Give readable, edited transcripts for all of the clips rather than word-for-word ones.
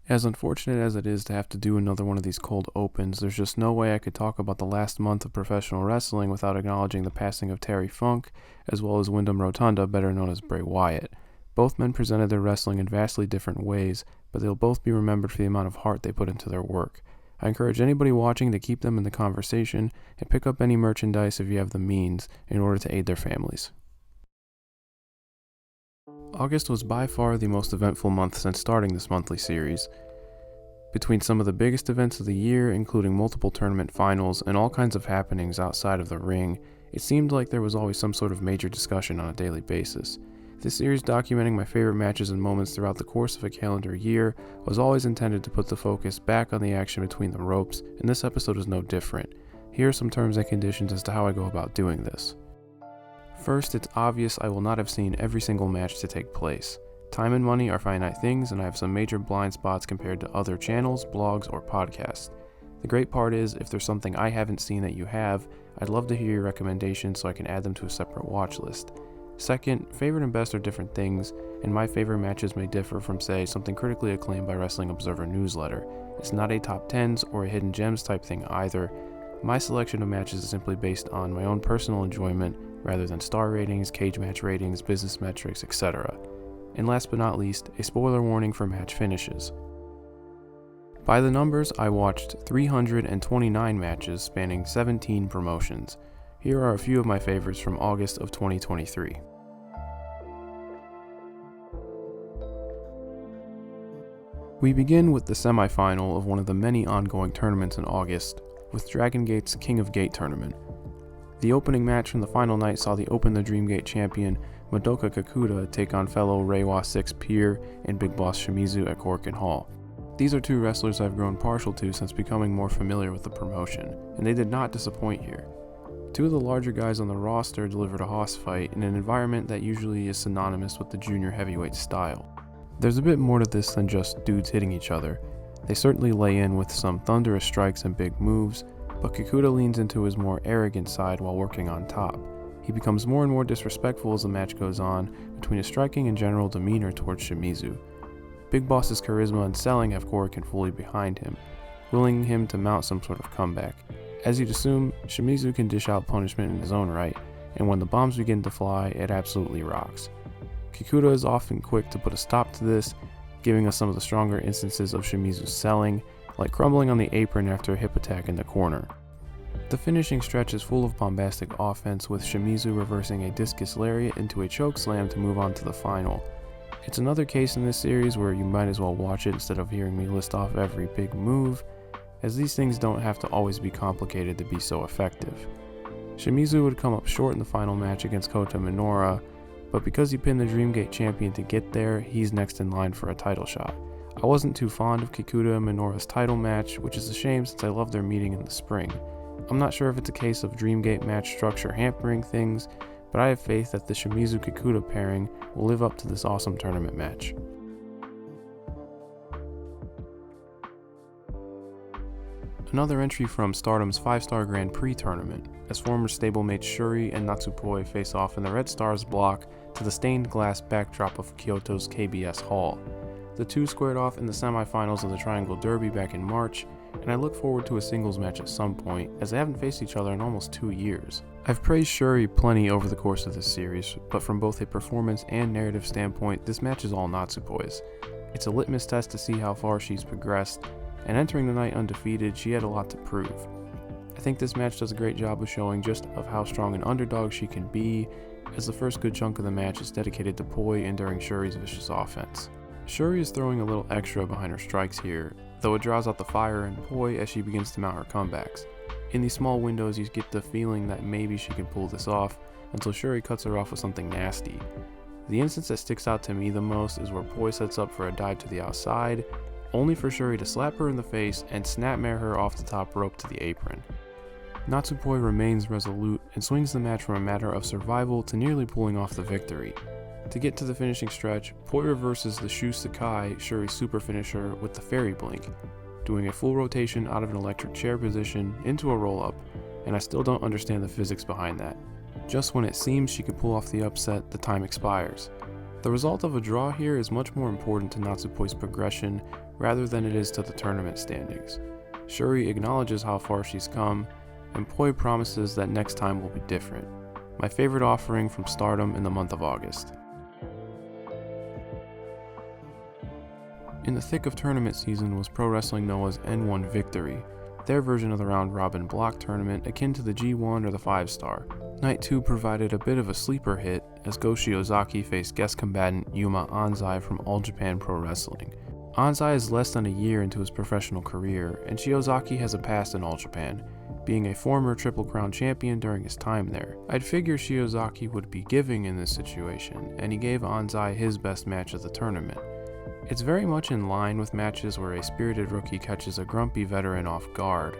As unfortunate as it is to have to do another one of these cold opens, there's just no way I could talk about the last month of professional wrestling without acknowledging the passing of Terry Funk, as well as Wyndham Rotunda, better known as Bray Wyatt. Both men presented their wrestling in vastly different ways, but they'll both be remembered for the amount of heart they put into their work. I encourage anybody watching to keep them in the conversation and pick up any merchandise if you have the means in order to aid their families. August was by far the most eventful month since starting this monthly series. Between some of the biggest events of the year, including multiple tournament finals and all kinds of happenings outside of the ring, it seemed like there was always some sort of major discussion on a daily basis. This series, documenting my favorite matches and moments throughout the course of a calendar year, was always intended to put the focus back on the action between the ropes, and this episode is no different. Here are some terms and conditions as to how I go about doing this. First, it's obvious I will not have seen every single match to take place. Time and money are finite things, and I have some major blind spots compared to other channels, blogs, or podcasts. The great part is, if there's something I haven't seen that you have, I'd love to hear your recommendations so I can add them to a separate watch list. Second, favorite and best are different things, and my favorite matches may differ from, say, something critically acclaimed by Wrestling Observer newsletter. It's not a top 10s or a hidden gems type thing either. My selection of matches is simply based on my own personal enjoyment, rather than star ratings, cage match ratings, business metrics, etc. And last but not least, a spoiler warning for match finishes. By the numbers, I watched 329 matches spanning 17 promotions. Here are a few of my favorites from August of 2023. We begin with the semifinal of one of the many ongoing tournaments in August, with Dragongate's King of Gate tournament. The opening match from the final night saw the Open the Dreamgate champion Madoka Kikuta take on fellow Reiwa 6 peer and Big Boss Shimizu at Korakuen Hall. These are two wrestlers I've grown partial to since becoming more familiar with the promotion, and they did not disappoint here. Two of the larger guys on the roster delivered a hoss fight in an environment that usually is synonymous with the junior heavyweight style. There's a bit more to this than just dudes hitting each other. They certainly lay in with some thunderous strikes and big moves, but Kikuta leans into his more arrogant side while working on top. He becomes more and more disrespectful as the match goes on, between his striking and general demeanor towards Shimizu. Big Boss's charisma and selling have Korakuen fully behind him, willing him to mount some sort of comeback. As you'd assume, Shimizu can dish out punishment in his own right, and when the bombs begin to fly, it absolutely rocks. Kikuta is often quick to put a stop to this, giving us some of the stronger instances of Shimizu's selling, like crumbling on the apron after a hip attack in the corner. The finishing stretch is full of bombastic offense, with Shimizu reversing a discus lariat into a chokeslam to move on to the final. It's another case in this series where you might as well watch it instead of hearing me list off every big move, as these things don't have to always be complicated to be so effective. Shimizu would come up short in the final match against Kota Minoura, but because he pinned the Dreamgate champion to get there, he's next in line for a title shot. I wasn't too fond of Kikuta and Minoura's title match, which is a shame since I love their meeting in the spring. I'm not sure if it's a case of Dreamgate match structure hampering things, but I have faith that the Shimizu-Kikuta pairing will live up to this awesome tournament match. Another entry from Stardom's 5-star Grand Prix tournament, as former stablemates Syuri and Natsupoi face off in the Red Stars block to the stained glass backdrop of Kyoto's KBS Hall. The two squared off in the semifinals of the Triangle Derby back in March, and I look forward to a singles match at some point, as they haven't faced each other in almost 2 years. I've praised Syuri plenty over the course of this series, but from both a performance and narrative standpoint, this match is all Natsupoi's. It's a litmus test to see how far she's progressed, and entering the night undefeated, she had a lot to prove. I think this match does a great job of showing just of how strong an underdog she can be, as the first good chunk of the match is dedicated to Poi enduring Syuri's vicious offense. Syuri is throwing a little extra behind her strikes here, though it draws out the fire in Poi as she begins to mount her comebacks. In these small windows, you get the feeling that maybe she can pull this off, until Syuri cuts her off with something nasty. The instance that sticks out to me the most is where Poi sets up for a dive to the outside, only for Syuri to slap her in the face and snapmare her off the top rope to the apron. Natsupoi remains resolute and swings the match from a matter of survival to nearly pulling off the victory. To get to the finishing stretch, Poi reverses the Shu Sakai, Syuri's super finisher, with the Fairy Blink, doing a full rotation out of an electric chair position into a roll-up, and I still don't understand the physics behind that. Just when it seems she could pull off the upset, the time expires. The result of a draw here is much more important to Natsupoi's progression rather than it is to the tournament standings. Syuri acknowledges how far she's come, and Poi promises that next time will be different. My favorite offering from Stardom in the month of August. In the thick of tournament season was Pro Wrestling Noah's N1 Victory, their version of the round robin block tournament akin to the G1 or the 5-star. Night 2 provided a bit of a sleeper hit as Go Shiozaki faced guest combatant Yuma Anzai from All Japan Pro Wrestling. Anzai is less than a year into his professional career, and Shiozaki has a past in All Japan, being a former Triple Crown champion during his time there. I'd figure Shiozaki would be giving in this situation, and he gave Anzai his best match of the tournament. It's very much in line with matches where a spirited rookie catches a grumpy veteran off guard.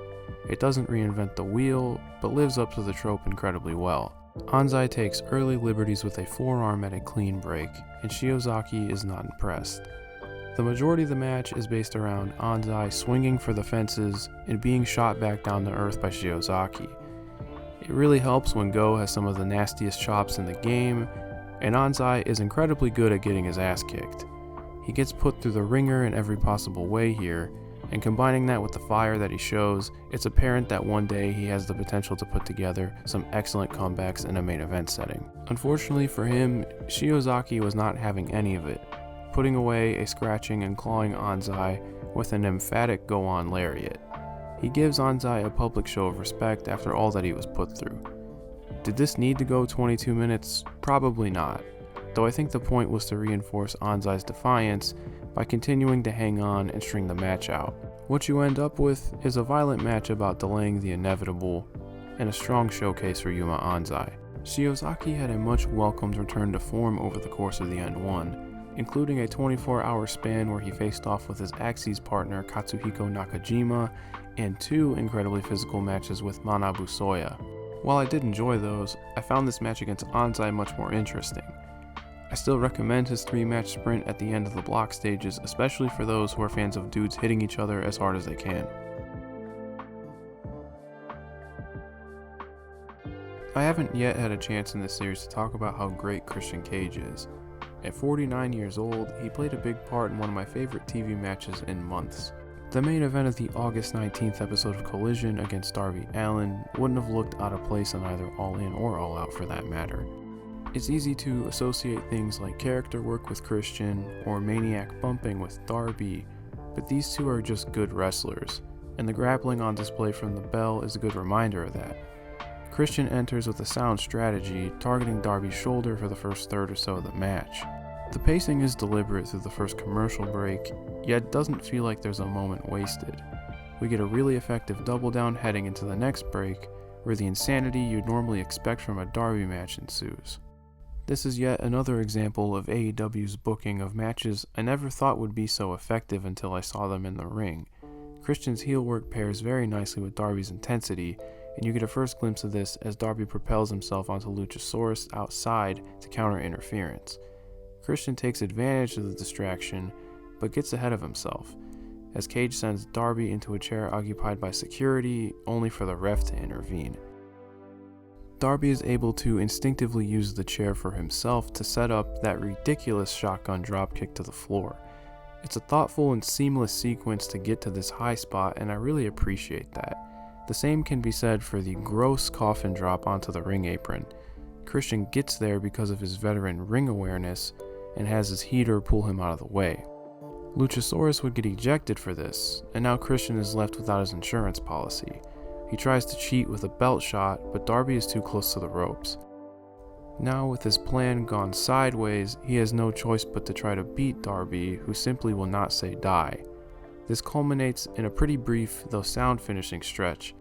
It doesn't reinvent the wheel, but lives up to the trope incredibly well. Anzai takes early liberties with a forearm at a clean break, and Shiozaki is not impressed. The majority of the match is based around Anzai swinging for the fences and being shot back down to earth by Shiozaki. It really helps when Go has some of the nastiest chops in the game, and Anzai is incredibly good at getting his ass kicked. He gets put through the ringer in every possible way here, and combining that with the fire that he shows, it's apparent that one day he has the potential to put together some excellent comebacks in a main event setting. Unfortunately for him, Shiozaki was not having any of it, putting away a scratching and clawing Anzai with an emphatic go-on lariat. He gives Anzai a public show of respect after all that he was put through. Did this need to go 22 minutes? Probably not, though I think the point was to reinforce Anzai's defiance by continuing to hang on and string the match out. What you end up with is a violent match about delaying the inevitable, and a strong showcase for Yuma Anzai. Shiozaki had a much welcomed return to form over the course of the N1, including a 24-hour span where he faced off with his Axis partner Katsuhiko Nakajima, and 2 incredibly physical matches with Manabu Soya. While I did enjoy those, I found this match against Anzai much more interesting. I still recommend his 3-match sprint at the end of the block stages, especially for those who are fans of dudes hitting each other as hard as they can. I haven't yet had a chance in this series to talk about how great Christian Cage is. At 49 years old, he played a big part in one of my favorite TV matches in months. The main event of the August 19th episode of Collision against Darby Allin wouldn't have looked out of place on either All In or All Out for that matter. It's easy to associate things like character work with Christian or maniac bumping with Darby, but these two are just good wrestlers, and the grappling on display from the bell is a good reminder of that. Christian enters with a sound strategy, targeting Darby's shoulder for the first third or so of the match. The pacing is deliberate through the first commercial break, yet doesn't feel like there's a moment wasted. We get a really effective double down heading into the next break, where the insanity you'd normally expect from a Darby match ensues. This is yet another example of AEW's booking of matches I never thought would be so effective until I saw them in the ring. Christian's heel work pairs very nicely with Darby's intensity, and you get a first glimpse of this as Darby propels himself onto Luchasaurus outside to counter interference. Christian takes advantage of the distraction, but gets ahead of himself, as Cage sends Darby into a chair occupied by security, only for the ref to intervene. Darby is able to instinctively use the chair for himself to set up that ridiculous shotgun dropkick to the floor. It's a thoughtful and seamless sequence to get to this high spot, and I really appreciate that. The same can be said for the gross coffin drop onto the ring apron. Christian gets there because of his veteran ring awareness and has his heater pull him out of the way. Luchasaurus would get ejected for this, and now Christian is left without his insurance policy. He tries to cheat with a belt shot, but Darby is too close to the ropes. Now with his plan gone sideways, he has no choice but to try to beat Darby, who simply will not say die. This culminates in a pretty brief, though sound finishing stretch.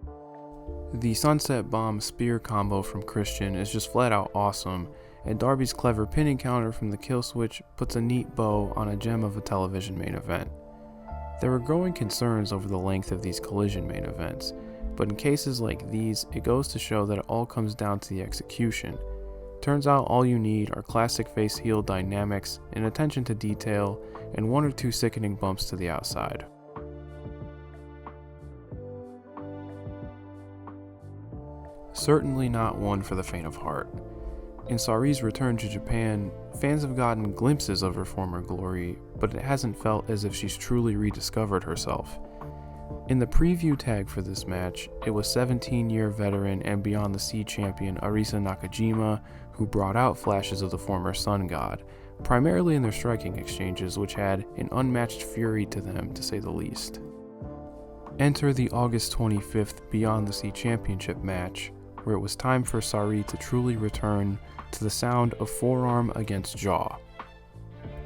The Sunset Bomb spear combo from Christian is just flat out awesome, and Darby's clever pinning counter from the kill switch puts a neat bow on a gem of a television main event. There were growing concerns over the length of these Collision main events, but in cases like these, it goes to show that it all comes down to the execution. Turns out all you need are classic face-heel dynamics, and attention to detail, and 1 or 2 sickening bumps to the outside. Certainly not one for the faint of heart. In Saree's return to Japan, fans have gotten glimpses of her former glory, but it hasn't felt as if she's truly rediscovered herself. In the preview tag for this match, it was 17-year veteran and Beyond the Sea champion Arisa Nakajima who brought out flashes of the former Sun God, primarily in their striking exchanges, which had an unmatched fury to them, to say the least. Enter the August 25th Beyond the Sea Championship match, where it was time for Sareee to truly return to the sound of forearm against jaw.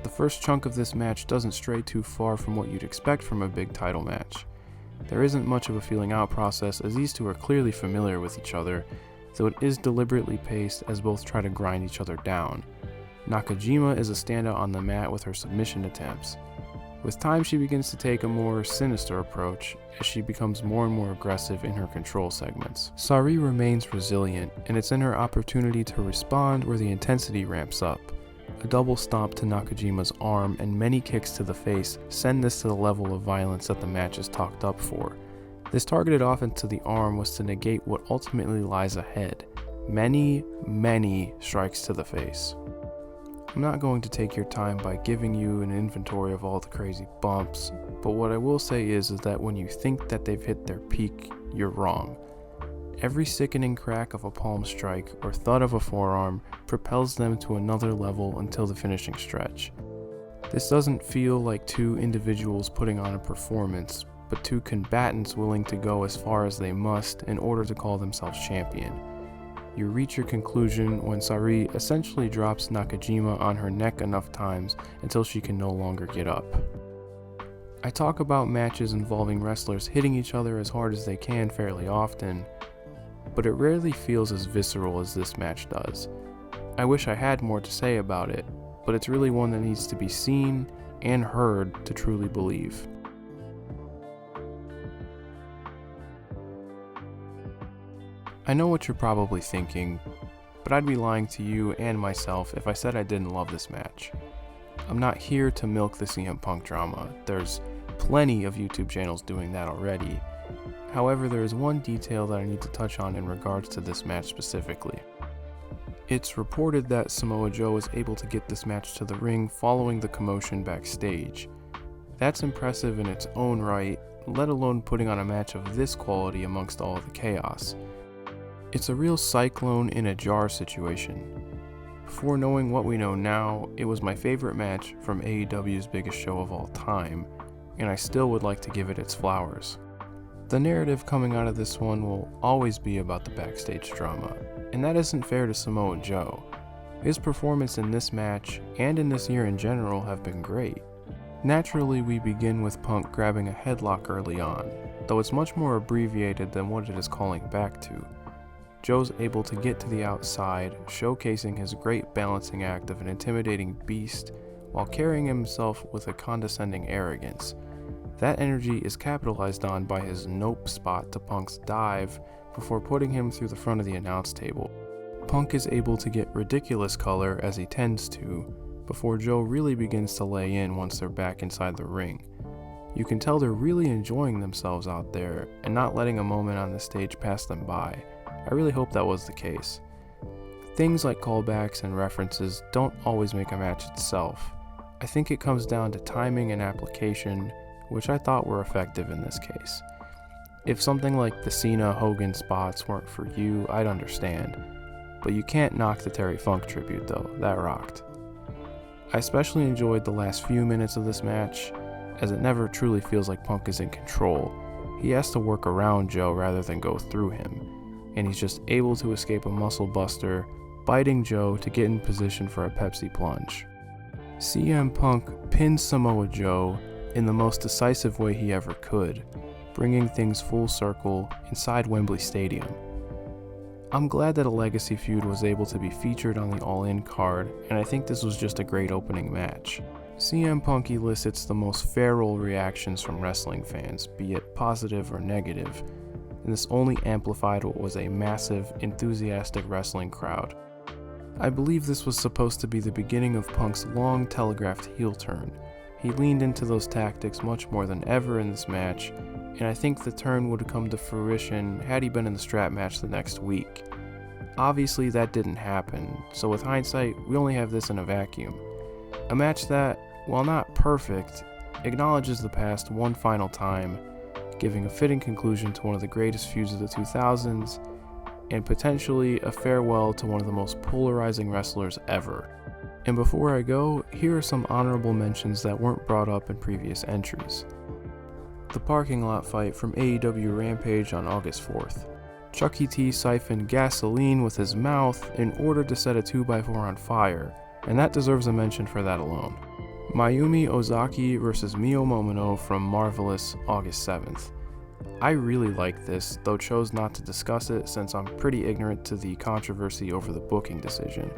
The first chunk of this match doesn't stray too far from what you'd expect from a big title match. There isn't much of a feeling out process, as these two are clearly familiar with each other, though it is deliberately paced as both try to grind each other down. Nakajima is a standout on the mat with her submission attempts. With time, she begins to take a more sinister approach as she becomes more and more aggressive in her control segments. Sareee remains resilient, and it's in her opportunity to respond where the intensity ramps up. A double stomp to Nakajima's arm and many kicks to the face send this to the level of violence that the match is talked up for. This targeted offense to the arm was to negate what ultimately lies ahead: many strikes to the face. I'm not going to take your time by giving you an inventory of all the crazy bumps, but what I will say is that when you think that they've hit their peak, you're wrong. Every sickening crack of a palm strike or thud of a forearm propels them to another level until the finishing stretch. This doesn't feel like two individuals putting on a performance, but two combatants willing to go as far as they must in order to call themselves champion. You reach your conclusion when Sareee essentially drops Nakajima on her neck enough times until she can no longer get up. I talk about matches involving wrestlers hitting each other as hard as they can fairly often, but it rarely feels as visceral as this match does. I wish I had more to say about it, but it's really one that needs to be seen and heard to truly believe. I know what you're probably thinking, but I'd be lying to you and myself if I said I didn't love this match. I'm not here to milk the CM Punk drama. There's plenty of YouTube channels doing that already. However, there is one detail that I need to touch on in regards to this match specifically. It's reported that Samoa Joe was able to get this match to the ring following the commotion backstage. That's impressive in its own right, let alone putting on a match of this quality amongst all of the chaos. It's a real cyclone in a jar situation. Before knowing what we know now, it was my favorite match from AEW's biggest show of all time, and I still would like to give it its flowers. The narrative coming out of this one will always be about the backstage drama, and that isn't fair to Samoa Joe. His performance in this match, and in this year in general, have been great. Naturally, we begin with Punk grabbing a headlock early on, though it's much more abbreviated than what it is calling back to. Joe's able to get to the outside, showcasing his great balancing act of an intimidating beast while carrying himself with a condescending arrogance. That energy is capitalized on by his nope spot to Punk's dive before putting him through the front of the announce table. Punk is able to get ridiculous color as he tends to, before Joe really begins to lay in once they're back inside the ring. You can tell they're really enjoying themselves out there and not letting a moment on the stage pass them by. I really hope that was the case. Things like callbacks and references don't always make a match itself. I think it comes down to timing and application, which I thought were effective in this case. If something like the Cena-Hogan spots weren't for you, I'd understand. But you can't knock the Terry Funk tribute though, that rocked. I especially enjoyed the last few minutes of this match, as it never truly feels like Punk is in control. He has to work around Joe rather than go through him, and he's just able to escape a muscle buster, biting Joe to get in position for a Pepsi plunge. CM Punk pins Samoa Joe in the most decisive way he ever could, bringing things full circle inside Wembley Stadium. I'm glad that a legacy feud was able to be featured on the All-In card, and I think this was just a great opening match. CM Punk elicits the most feral reactions from wrestling fans, be it positive or negative, and this only amplified what was a massive, enthusiastic wrestling crowd. I believe this was supposed to be the beginning of Punk's long telegraphed heel turn. He leaned into those tactics much more than ever in this match, and I think the turn would have come to fruition had he been in the strap match the next week. Obviously that didn't happen, so with hindsight, we only have this in a vacuum. A match that, while not perfect, acknowledges the past one final time, giving a fitting conclusion to one of the greatest feuds of the 2000s, and potentially a farewell to one of the most polarizing wrestlers ever. And before I go, here are some honorable mentions that weren't brought up in previous entries. The parking lot fight from AEW Rampage on August 4th. Chucky T siphoned gasoline with his mouth in order to set a 2x4 on fire, and that deserves a mention for that alone. Mayumi Ozaki vs Mio Momono from Marvelous, August 7th. I really liked this, though chose not to discuss it since I'm pretty ignorant to the controversy over the booking decision,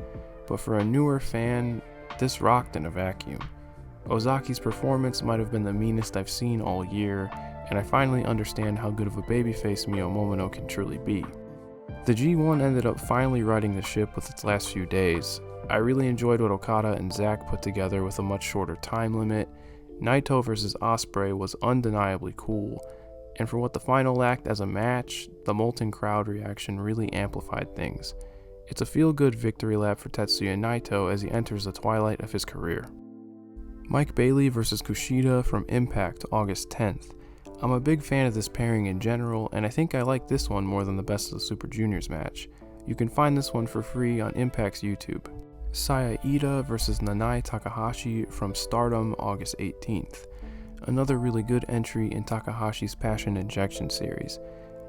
but for a newer fan, this rocked in a vacuum. Ozaki's performance might have been the meanest I've seen all year, and I finally understand how good of a babyface Mio Momono can truly be. The G1 ended up finally righting the ship with its last few days. I really enjoyed what Okada and Zack put together with a much shorter time limit. Naito vs Ospreay was undeniably cool, and for what the final lacked as a match, the molten crowd reaction really amplified things. It's a feel-good victory lap for Tetsuya Naito as he enters the twilight of his career. Mike Bailey vs Kushida from Impact, August 10th. I'm a big fan of this pairing in general, and I think I like this one more than the Best of the Super Juniors match. You can find this one for free on Impact's YouTube. Saya Iida vs Nanae Takahashi from Stardom, August 18th. Another really good entry in Takahashi's Passion Injection series.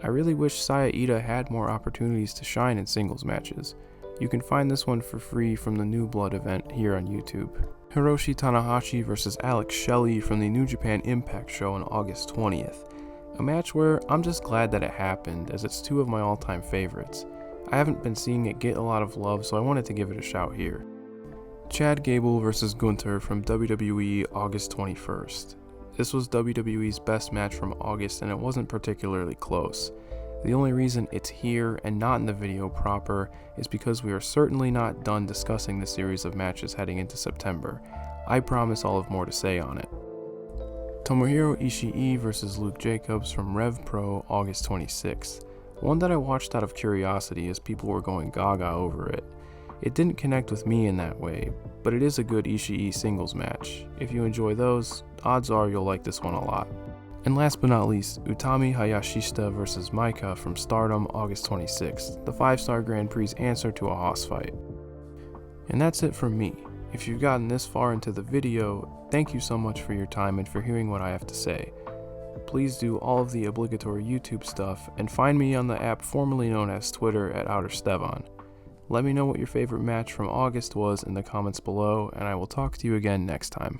I really wish Saya Iida had more opportunities to shine in singles matches. You can find this one for free from the New Blood event here on YouTube. Hiroshi Tanahashi vs Alex Shelley from the New Japan Impact show on August 20th. A match where I'm just glad that it happened, as it's two of my all-time favorites. I haven't been seeing it get a lot of love, so I wanted to give it a shout here. Chad Gable vs Gunther from WWE, August 21st. This was WWE's best match from August, and it wasn't particularly close. The only reason it's here and not in the video proper is because we are certainly not done discussing the series of matches heading into September. I promise I'll have more to say on it. Tomohiro Ishii vs Luke Jacobs from Rev Pro, August 26th. One that I watched out of curiosity as people were going gaga over it. It didn't connect with me in that way, but it is a good Ishii singles match. If you enjoy those, odds are you'll like this one a lot. And last but not least, Utami Hayashishita vs Maika from Stardom, August 26th, the 5-star Grand Prix answer to a Haas fight. And that's it from me. If you've gotten this far into the video, thank you so much for your time and for hearing what I have to say. Please do all of the obligatory YouTube stuff, and find me on the app formerly known as Twitter at OuterStevan. Let me know what your favorite match from August was in the comments below, and I will talk to you again next time.